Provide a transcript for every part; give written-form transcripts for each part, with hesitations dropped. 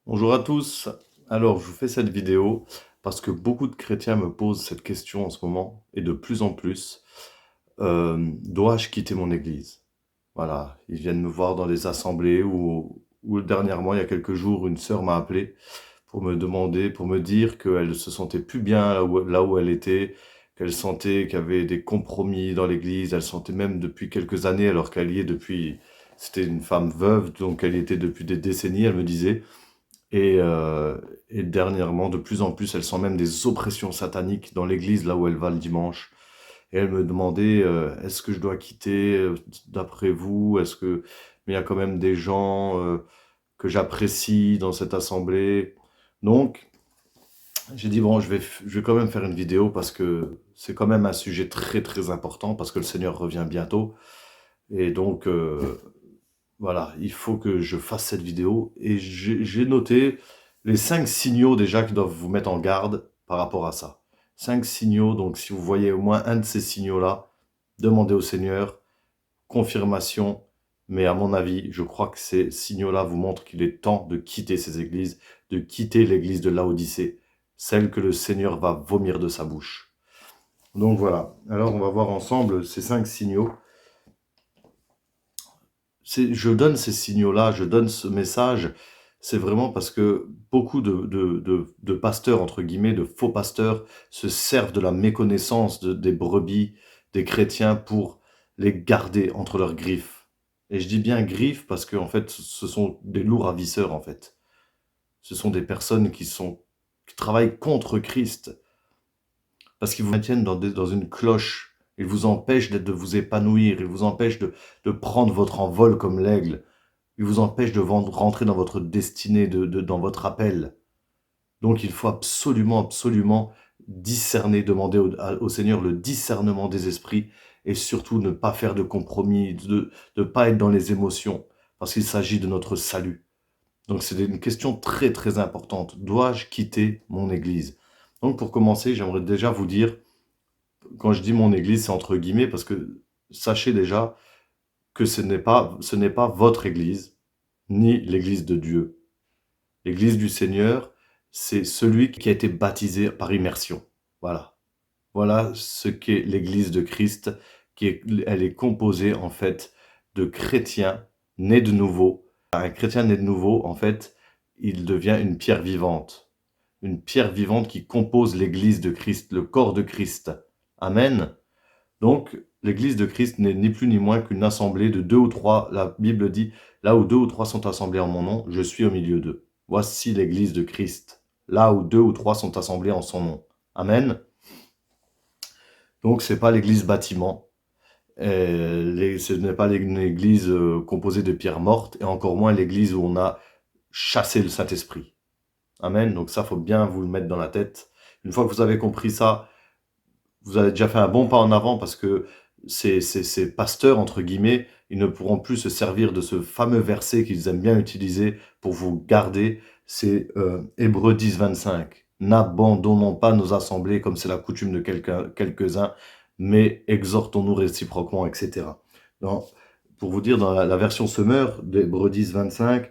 Bonjour à tous. Alors, je vous fais cette vidéo parce que beaucoup de chrétiens me posent cette question en ce moment et de plus en plus. Dois-je quitter mon église? Voilà, ils viennent me voir dans les assemblées ou dernièrement, il y a quelques jours, une sœur m'a appelé pour me demander, pour me dire qu'elle se sentait plus bien là où elle était, qu'elle sentait qu'il y avait des compromis dans l'église. Elle sentait même depuis quelques années, alors qu'elle y est depuis. C'était une femme veuve, donc elle y était depuis des décennies, elle me disait. Et, euh, et dernièrement, de plus en plus, elle sent même des oppressions sataniques dans l'église, là où elle va le dimanche. Et elle me demandait, est-ce que je dois quitter, d'après vous? Mais il y a quand même des gens que j'apprécie dans cette assemblée. Donc, j'ai dit, bon, je vais quand même faire une vidéo parce que c'est quand même un sujet très, très important, parce que le Seigneur revient bientôt. Et donc, voilà, il faut que je fasse cette vidéo et j'ai noté les 5 signaux déjà qui doivent vous mettre en garde par rapport à ça. 5 signaux, donc si vous voyez au moins un de ces signaux-là, demandez au Seigneur, confirmation, mais à mon avis, je crois que ces signaux-là vous montrent qu'il est temps de quitter ces églises, de quitter l'église de Laodicée, celle que le Seigneur va vomir de sa bouche. Donc voilà, alors on va voir ensemble ces 5 signaux. Je donne ces signaux-là, je donne ce message, c'est vraiment parce que beaucoup de pasteurs, entre guillemets, de faux pasteurs, se servent de la méconnaissance des brebis, des chrétiens, pour les garder entre leurs griffes. Et je dis bien griffes parce que, en fait, ce sont des loups ravisseurs, en fait. Ce sont des personnes qui travaillent contre Christ, parce qu'ils vous maintiennent dans une cloche. Ils vous empêchent de vous épanouir, ils vous empêchent de prendre votre envol comme l'aigle. Ils vous empêchent de rentrer dans votre destinée, dans votre appel. Donc il faut absolument, absolument discerner, demander au Seigneur le discernement des esprits et surtout ne pas faire de compromis, de ne pas être dans les émotions, parce qu'il s'agit de notre salut. Donc c'est une question très très importante. Dois-je quitter mon église? Donc pour commencer, j'aimerais déjà vous dire, quand je dis mon église, c'est entre guillemets, parce que sachez déjà que ce n'est pas votre église, ni l'église de Dieu. L'église du Seigneur, c'est celui qui a été baptisé par immersion. Voilà. Voilà ce qu'est l'église de Christ, elle est composée en fait de chrétiens nés de nouveau. Un chrétien né de nouveau, en fait, il devient une pierre vivante. Une pierre vivante qui compose l'église de Christ, le corps de Christ. Amen. Donc, l'église de Christ n'est ni plus ni moins qu'une assemblée de deux ou trois. La Bible dit, là où deux ou trois sont assemblés en mon nom, je suis au milieu d'eux. Voici l'église de Christ, là où deux ou trois sont assemblés en son nom. Amen. Donc, c'est pas l'église bâtiment. Ce n'est pas une église composée de pierres mortes, et encore moins l'église où on a chassé le Saint-Esprit. Amen. Donc ça, faut bien vous le mettre dans la tête. Une fois que vous avez compris ça, vous avez déjà fait un bon pas en avant, parce que ces pasteurs, entre guillemets, ils ne pourront plus se servir de ce fameux verset qu'ils aiment bien utiliser pour vous garder. C'est Hébreux 10, 25. N'abandonnons pas nos assemblées comme c'est la coutume de quelques-uns, mais exhortons-nous réciproquement, etc. Pour vous dire, dans la version Semeur d'Hébreux 10, 25,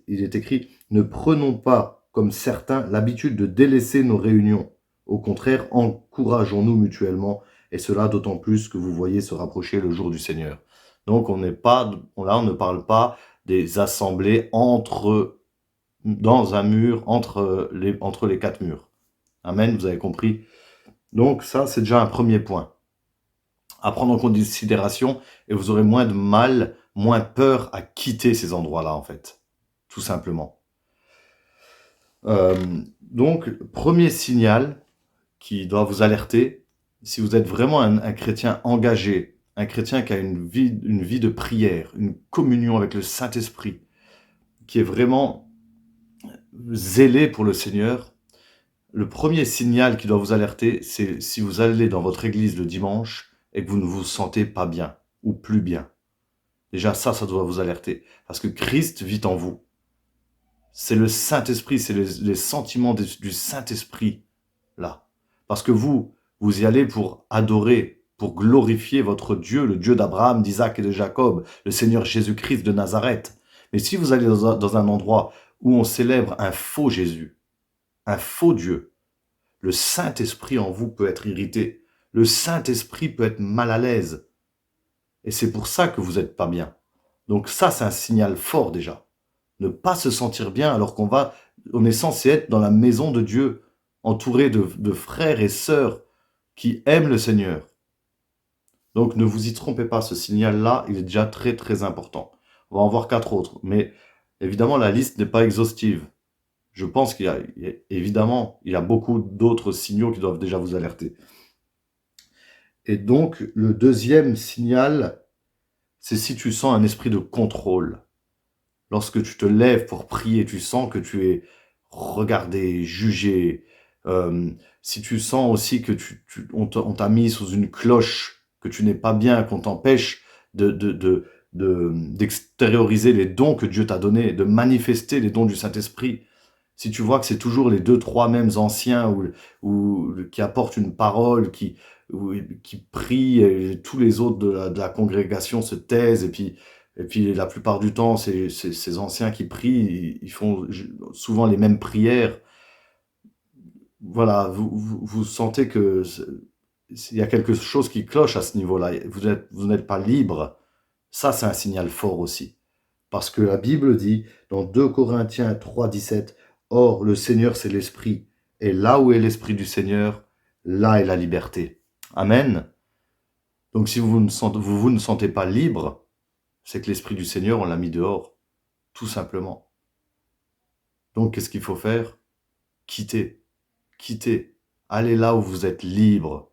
il est écrit « Ne prenons pas, comme certains, l'habitude de délaisser nos réunions. Au contraire, encourageons-nous mutuellement, et cela d'autant plus que vous voyez se rapprocher le jour du Seigneur. » Donc on ne parle pas des assemblées dans un mur, entre les quatre murs. Amen, vous avez compris. Donc ça, c'est déjà un premier point à prendre en considération, et vous aurez moins de mal, moins peur à quitter ces endroits-là, en fait, tout simplement. Donc, premier signal qui doit vous alerter, si vous êtes vraiment un chrétien engagé, un chrétien qui a une vie de prière, une communion avec le Saint-Esprit, qui est vraiment zélé pour le Seigneur, le premier signal qui doit vous alerter, c'est si vous allez dans votre église le dimanche et que vous ne vous sentez pas bien ou plus bien. Déjà, ça doit vous alerter, parce que Christ vit en vous. C'est le Saint-Esprit, c'est les sentiments du Saint-Esprit, là. Parce que vous y allez pour adorer, pour glorifier votre Dieu, le Dieu d'Abraham, d'Isaac et de Jacob, le Seigneur Jésus-Christ de Nazareth. Mais si vous allez dans un endroit où on célèbre un faux Jésus, un faux Dieu. Le Saint-Esprit en vous peut être irrité. Le Saint-Esprit peut être mal à l'aise. Et c'est pour ça que vous n'êtes pas bien. Donc ça, c'est un signal fort déjà. Ne pas se sentir bien alors on est censé être dans la maison de Dieu, entouré de frères et sœurs qui aiment le Seigneur. Donc ne vous y trompez pas, ce signal-là, il est déjà très très important. On va en voir 4 autres, mais évidemment la liste n'est pas exhaustive. Je pense évidemment, il y a beaucoup d'autres signaux qui doivent déjà vous alerter. Et donc le deuxième signal, c'est si tu sens un esprit de contrôle. Lorsque tu te lèves pour prier, tu sens que tu es regardé, jugé. Si tu sens aussi que on t'a mis sous une cloche, que tu n'es pas bien, qu'on t'empêche d'extérioriser les dons que Dieu t'a donnés, de manifester les dons du Saint-Esprit. Si tu vois que c'est toujours les 2, 3 mêmes anciens ou qui apportent une parole, qui prient, et tous les autres de la congrégation se taisent, et puis la plupart du temps, ces anciens qui prient, ils font souvent les mêmes prières. Voilà, vous sentez que il y a quelque chose qui cloche à ce niveau-là. Vous n'êtes pas libre. Ça, c'est un signal fort aussi. Parce que la Bible dit, dans 2 Corinthiens 3, 17, « Or, le Seigneur, c'est l'Esprit, et là où est l'Esprit du Seigneur, là est la liberté. » Amen. Donc si vous ne sentez pas libre, c'est que l'Esprit du Seigneur, on l'a mis dehors, tout simplement. Donc qu'est-ce qu'il faut faire? Quitter, quitter. Allez là où vous êtes libre.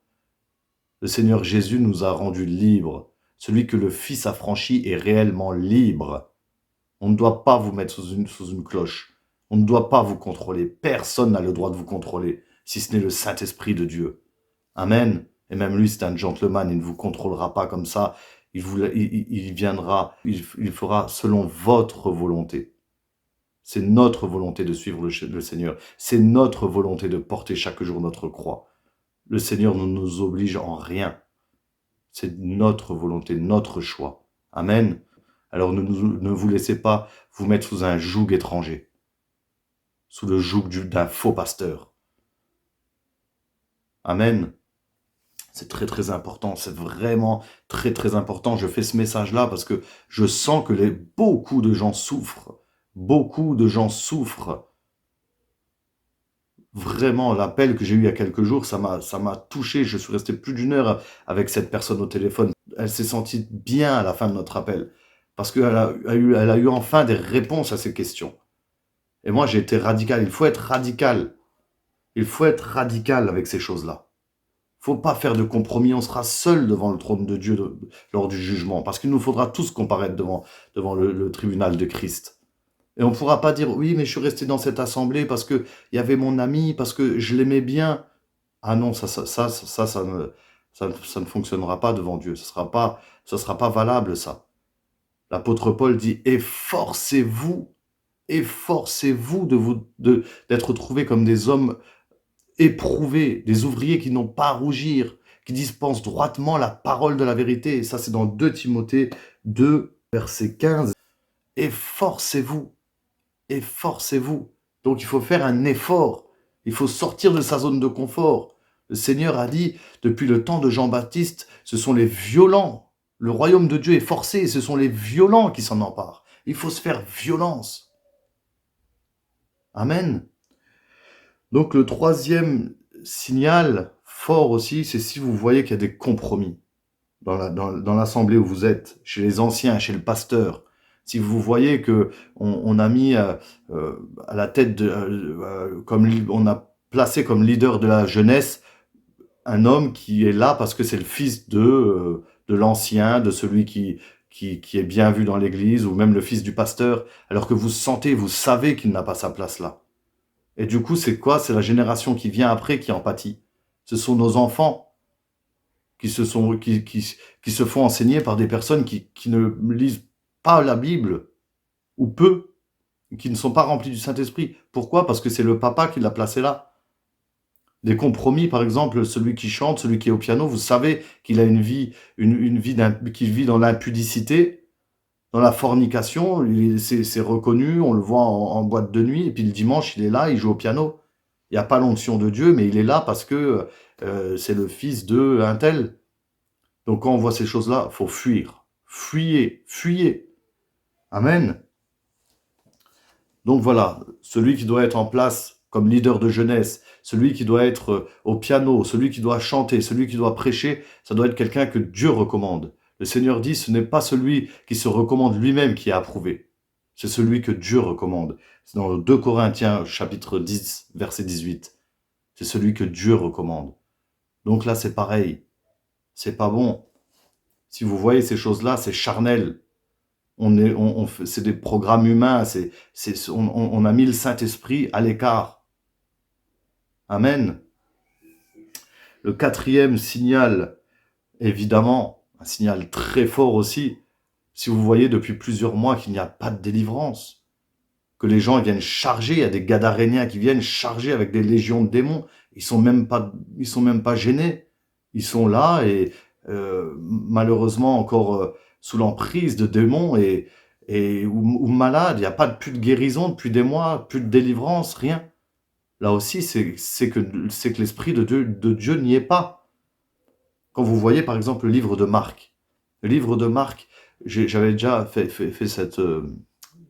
Le Seigneur Jésus nous a rendus libres. Celui que le Fils a franchi est réellement libre. On ne doit pas vous mettre sous une cloche. On ne doit pas vous contrôler. Personne n'a le droit de vous contrôler, si ce n'est le Saint-Esprit de Dieu. Amen. Et même lui, c'est un gentleman, il ne vous contrôlera pas comme ça. Il viendra, il fera selon votre volonté. C'est notre volonté de suivre le Seigneur. C'est notre volonté de porter chaque jour notre croix. Le Seigneur ne nous oblige en rien. C'est notre volonté, notre choix. Amen. Alors ne vous laissez pas vous mettre sous un joug étranger, sous le joug d'un faux pasteur. Amen. C'est très très important, c'est vraiment très très important. Je fais ce message-là parce que je sens que beaucoup de gens souffrent. Beaucoup de gens souffrent. Vraiment, l'appel que j'ai eu il y a quelques jours, ça m'a touché. Je suis resté plus d'1 heure avec cette personne au téléphone. Elle s'est sentie bien à la fin de notre appel. Parce qu'elle a eu enfin des réponses à ces questions. Et moi, j'ai été radical. Il faut être radical. Il faut être radical avec ces choses-là. Il ne faut pas faire de compromis. On sera seul devant le trône de Dieu lors du jugement. Parce qu'il nous faudra tous comparaître devant le tribunal de Christ. Et on ne pourra pas dire, oui, mais je suis resté dans cette assemblée parce qu'il y avait mon ami, parce que je l'aimais bien. Ah non, ça ne fonctionnera pas devant Dieu. Ça sera pas valable, ça. L'apôtre Paul dit, efforcez-vous d'être trouvés comme des hommes éprouvés, des ouvriers qui n'ont pas à rougir, qui dispensent droitement la parole de la vérité. Et ça, c'est dans 2 Timothée 2, verset 15. Efforcez-vous. Efforcez-vous. Donc il faut faire un effort. Il faut sortir de sa zone de confort. Le Seigneur a dit, depuis le temps de Jean-Baptiste, ce sont les violents. Le royaume de Dieu est forcé et ce sont les violents qui s'en emparent. Il faut se faire violence. Amen. Donc le troisième signal fort aussi, c'est si vous voyez qu'il y a des compromis dans l'assemblée où vous êtes, chez les anciens, chez le pasteur. Si vous voyez que on a mis à la tête comme on a placé comme leader de la jeunesse un homme qui est là parce que c'est le fils de l'ancien, de celui qui est bien vu dans l'église, ou même le fils du pasteur, alors que vous sentez, vous savez qu'il n'a pas sa place là. Et du coup, c'est quoi? C'est la génération qui vient après qui en pâtit. Ce sont nos enfants qui se font enseigner par des personnes qui ne lisent pas la Bible, ou peu, qui ne sont pas remplis du Saint-Esprit. Pourquoi? Parce que c'est le papa qui l'a placé là. Des compromis, par exemple, celui qui chante, celui qui est au piano, vous savez qu'il a une vie qu'il vit dans l'impudicité, Dans la fornication, c'est reconnu, on le voit en boîte de nuit, et puis le dimanche, il est là, il joue au piano. Il n'y a pas l'onction de Dieu, mais il est là parce que c'est le fils de un tel. Donc quand on voit ces choses-là, il faut fuir. Fuyez, fuyez. Amen. Donc voilà, celui qui doit être en place comme leader de jeunesse, celui qui doit être au piano, celui qui doit chanter, celui qui doit prêcher, ça doit être quelqu'un que Dieu recommande. Le Seigneur dit, ce n'est pas celui qui se recommande lui-même qui est approuvé. C'est celui que Dieu recommande. C'est dans 2 Corinthiens, chapitre 10, verset 18. C'est celui que Dieu recommande. Donc là, c'est pareil. C'est pas bon. Si vous voyez ces choses-là, c'est charnel. C'est des programmes humains. On a mis le Saint-Esprit à l'écart. Amen. Le 4e signal, évidemment, un signal très fort aussi, si vous voyez depuis plusieurs mois qu'il n'y a pas de délivrance, que les gens viennent charger, il y a des gadaréniens qui viennent charger avec des légions de démons, ils sont même pas gênés, ils sont là et malheureusement encore sous l'emprise de démons ou malades, il n'y a plus de guérison depuis des mois, plus de délivrance, rien. Là aussi, c'est que l'Esprit de Dieu n'y est pas. Quand vous voyez par exemple le livre de Marc, j'avais déjà fait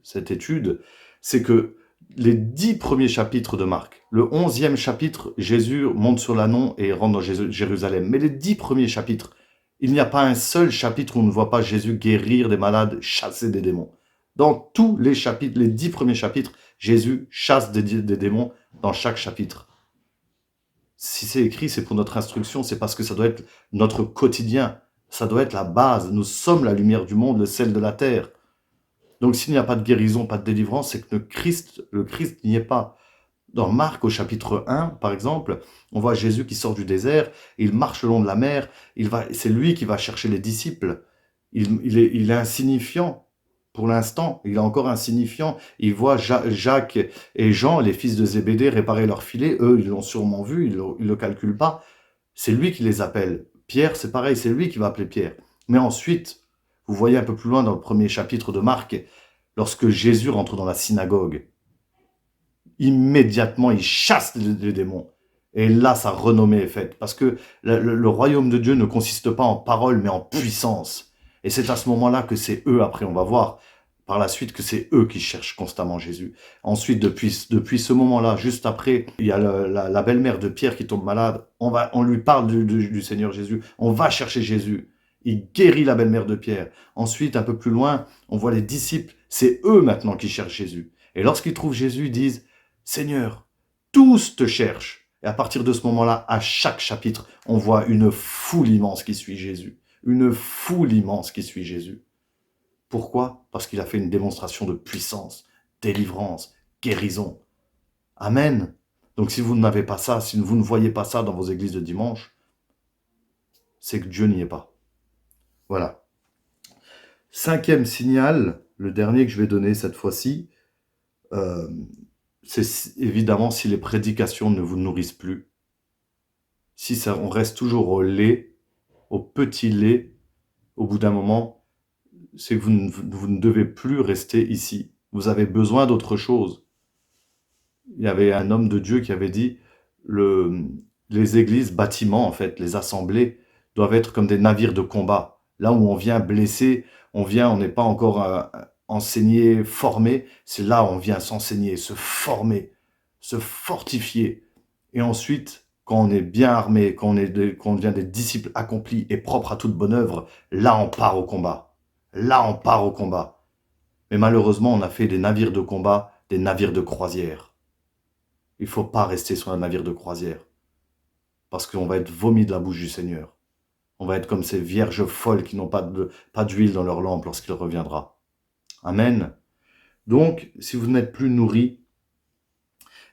cette étude, c'est que les 10 premiers chapitres de Marc, le 11e chapitre, Jésus monte sur l'ânon et rentre dans Jérusalem. Mais les 10 premiers chapitres, il n'y a pas un seul chapitre où on ne voit pas Jésus guérir des malades, chasser des démons. Dans tous les chapitres, les 10 premiers chapitres, Jésus chasse des démons dans chaque chapitre. Si c'est écrit, c'est pour notre instruction, c'est parce que ça doit être notre quotidien, ça doit être la base. Nous sommes la lumière du monde, le sel de la terre. Donc s'il n'y a pas de guérison, pas de délivrance, c'est que le Christ n'y est pas. Dans Marc, au chapitre 1, par exemple, on voit Jésus qui sort du désert, il marche le long de la mer, c'est lui qui va chercher les disciples. Il est insignifiant pour l'instant, il est encore insignifiant. Il voit Jacques et Jean, les fils de Zébédée, réparer leur filet. Eux, ils l'ont sûrement vu, ils ne le calculent pas. C'est lui qui les appelle. Pierre, c'est pareil, c'est lui qui va appeler Pierre. Mais ensuite, vous voyez un peu plus loin dans le premier chapitre de Marc, lorsque Jésus rentre dans la synagogue, immédiatement, il chasse les démons. Et là, sa renommée est faite. Parce que le royaume de Dieu ne consiste pas en paroles, mais en puissance. Et c'est à ce moment-là que c'est eux, après on va voir par la suite que c'est eux qui cherchent constamment Jésus. Ensuite, depuis ce moment-là, juste après, il y a la belle-mère de Pierre qui tombe malade. On lui parle du Seigneur Jésus. On va chercher Jésus. Il guérit la belle-mère de Pierre. Ensuite, un peu plus loin, on voit les disciples. C'est eux maintenant qui cherchent Jésus. Et lorsqu'ils trouvent Jésus, ils disent « Seigneur, tous te cherchent ». Et à partir de ce moment-là, à chaque chapitre, on voit une foule immense qui suit Jésus. Une foule immense qui suit Jésus. Pourquoi? Parce qu'il a fait une démonstration de puissance, délivrance, guérison. Amen. Donc si vous n'avez pas ça, si vous ne voyez pas ça dans vos églises de dimanche, c'est que Dieu n'y est pas. Voilà. 5e signal, le dernier que je vais donner cette fois-ci, c'est évidemment si les prédications ne vous nourrissent plus. Si on reste toujours au lait, au petit lait, au bout d'un moment, c'est que vous ne devez plus rester ici. Vous avez besoin d'autre chose. Il y avait un homme de Dieu qui avait dit les églises, bâtiments en fait, les assemblées, doivent être comme des navires de combat. Là où on vient blessé, on n'est pas encore enseigné, formé, c'est là où on vient s'enseigner, se former, se fortifier. Et ensuite, quand on est bien armé, quand on devient des disciples accomplis et propres à toute bonne œuvre, là on part au combat. Là on part au combat. Mais malheureusement, on a fait des navires de combat, des navires de croisière. Il ne faut pas rester sur un navire de croisière. Parce qu'on va être vomi de la bouche du Seigneur. On va être comme ces vierges folles qui n'ont pas d'huile dans leur lampe lorsqu'il reviendra. Amen. Donc, si vous n'êtes plus nourris,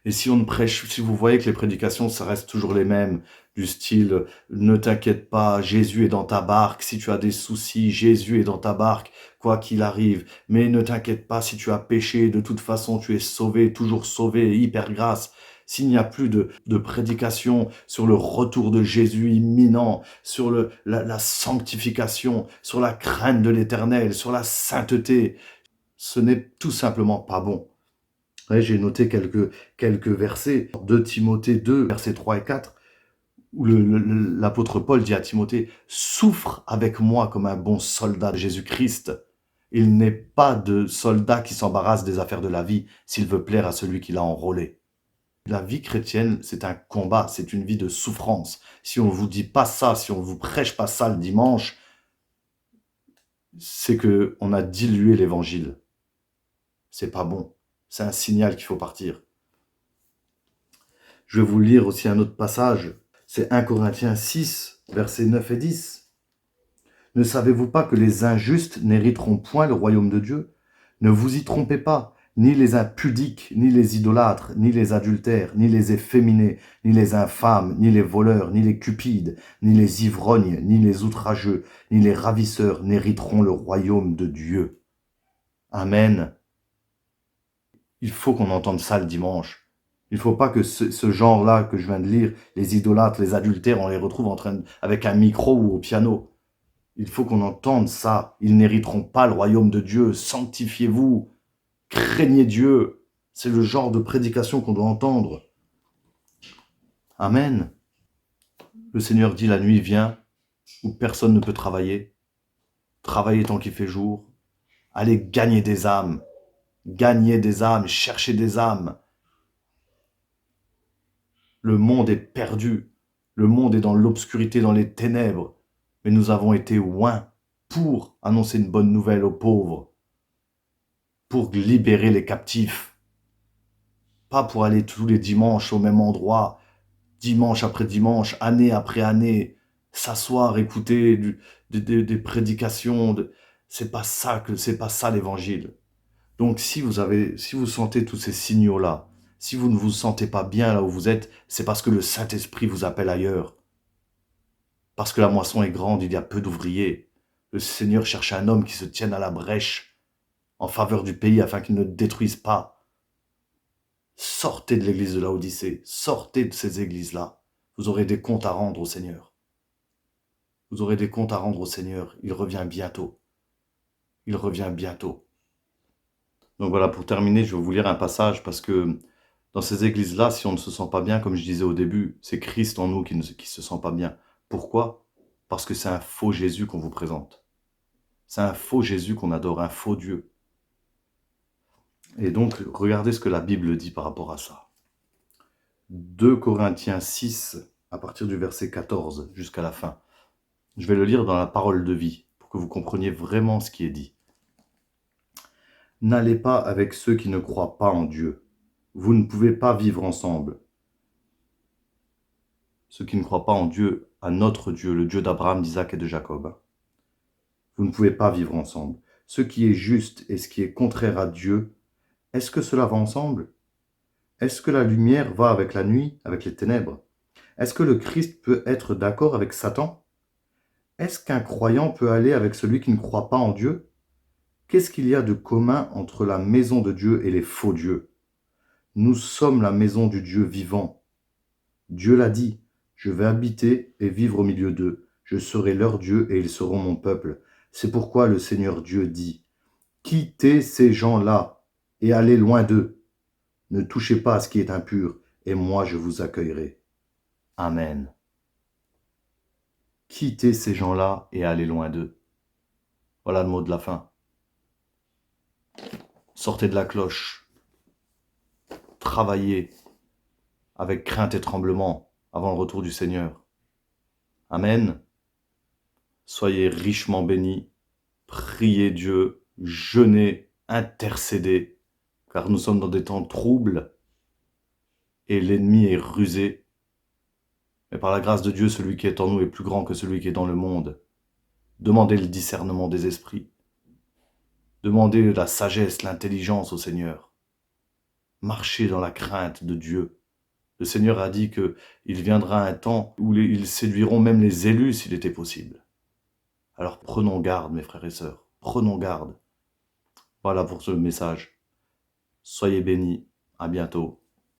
Et si on ne prêche, si vous voyez que les prédications, ça reste toujours les mêmes, du style ne t'inquiète pas, Jésus est dans ta barque, si tu as des soucis, Jésus est dans ta barque, quoi qu'il arrive. Mais ne t'inquiète pas si tu as péché, de toute façon tu es sauvé, toujours sauvé, hyper grâce. S'il n'y a plus de prédication sur le retour de Jésus imminent, sur la sanctification, sur la crainte de l'Éternel, sur la sainteté, ce n'est tout simplement pas bon. Ouais, j'ai noté quelques versets. 2 Timothée 2, versets 3 et 4, où l'apôtre Paul dit à Timothée, « Souffre avec moi comme un bon soldat de Jésus-Christ. Il n'est pas de soldat qui s'embarrasse des affaires de la vie s'il veut plaire à celui qui l'a enrôlé. » La vie chrétienne, c'est un combat, c'est une vie de souffrance. Si on vous dit pas ça, si on vous prêche pas ça le dimanche, c'est que on a dilué l'évangile. C'est pas bon. C'est un signal qu'il faut partir. Je vais vous lire aussi un autre passage. C'est 1 Corinthiens 6, versets 9 et 10. « Ne savez-vous pas que les injustes n'hériteront point le royaume de Dieu? Ne vous y trompez pas, ni les impudiques, ni les idolâtres, ni les adultères, ni les efféminés, ni les infâmes, ni les voleurs, ni les cupides, ni les ivrognes, ni les outrageux, ni les ravisseurs n'hériteront le royaume de Dieu. » Amen. Il faut qu'on entende ça le dimanche. Il ne faut pas que ce genre-là que je viens de lire, les idolâtres, les adultères, on les retrouve avec un micro ou au piano. Il faut qu'on entende ça. Ils n'hériteront pas le royaume de Dieu. Sanctifiez-vous. Craignez Dieu. C'est le genre de prédication qu'on doit entendre. Amen. Le Seigneur dit, la nuit vient où personne ne peut travailler. Travaillez tant qu'il fait jour. Allez gagner des âmes. Gagnez des âmes. Cherchez des âmes. Le monde est perdu. Le monde est dans l'obscurité, dans les ténèbres. Mais nous avons été oints pour annoncer une bonne nouvelle aux pauvres, pour libérer les captifs, pas pour aller tous les dimanches au même endroit, dimanche après dimanche, année après année, s'asseoir, écouter des prédications. C'est pas ça l'évangile. Donc si vous sentez tous ces signaux-là, si vous ne vous sentez pas bien là où vous êtes, c'est parce que le Saint-Esprit vous appelle ailleurs. Parce que la moisson est grande, il y a peu d'ouvriers. Le Seigneur cherche un homme qui se tienne à la brèche en faveur du pays afin qu'il ne détruise pas. Sortez de l'église de Laodicée, sortez de ces églises-là. Vous aurez des comptes à rendre au Seigneur. Vous aurez des comptes à rendre au Seigneur. Il revient bientôt. Il revient bientôt. Donc voilà, pour terminer, je vais vous lire un passage parce que dans ces églises-là, si on ne se sent pas bien, comme je disais au début, c'est Christ en nous qui ne se sent pas bien. Pourquoi? Parce que c'est un faux Jésus qu'on vous présente. C'est un faux Jésus qu'on adore, un faux Dieu. Et donc, regardez ce que la Bible dit par rapport à ça. 2 Corinthiens 6, à partir du verset 14 jusqu'à la fin. Je vais le lire dans la parole de vie, pour que vous compreniez vraiment ce qui est dit. « N'allez pas avec ceux qui ne croient pas en Dieu. Vous ne pouvez pas vivre ensemble. » Ceux qui ne croient pas en Dieu, à notre Dieu, le Dieu d'Abraham, d'Isaac et de Jacob. Vous ne pouvez pas vivre ensemble. Ce qui est juste et ce qui est contraire à Dieu, est-ce que cela va ensemble? Est-ce que la lumière va avec la nuit, avec les ténèbres? Est-ce que le Christ peut être d'accord avec Satan? Est-ce qu'un croyant peut aller avec celui qui ne croit pas en Dieu? Qu'est-ce qu'il y a de commun entre la maison de Dieu et les faux dieux? Nous sommes la maison du Dieu vivant. Dieu l'a dit, je vais habiter et vivre au milieu d'eux. Je serai leur Dieu et ils seront mon peuple. C'est pourquoi le Seigneur Dieu dit, quittez ces gens-là et allez loin d'eux. Ne touchez pas à ce qui est impur, et moi je vous accueillerai. Amen. Quittez ces gens-là et allez loin d'eux. Voilà le mot de la fin. Sortez de la cloche. Travaillez avec crainte et tremblement avant le retour du Seigneur. Amen. Soyez richement bénis. Priez Dieu, jeûnez, intercédez, car nous sommes dans des temps troubles et l'ennemi est rusé. Mais par la grâce de Dieu, celui qui est en nous est plus grand que celui qui est dans le monde. Demandez le discernement des esprits. Demandez la sagesse, l'intelligence au Seigneur. marchez dans la crainte de Dieu. Le Seigneur a dit qu'il viendra un temps où ils séduiront même les élus s'il était possible. Alors prenons garde, mes frères et sœurs, prenons garde. Voilà pour ce message. Soyez bénis, à bientôt.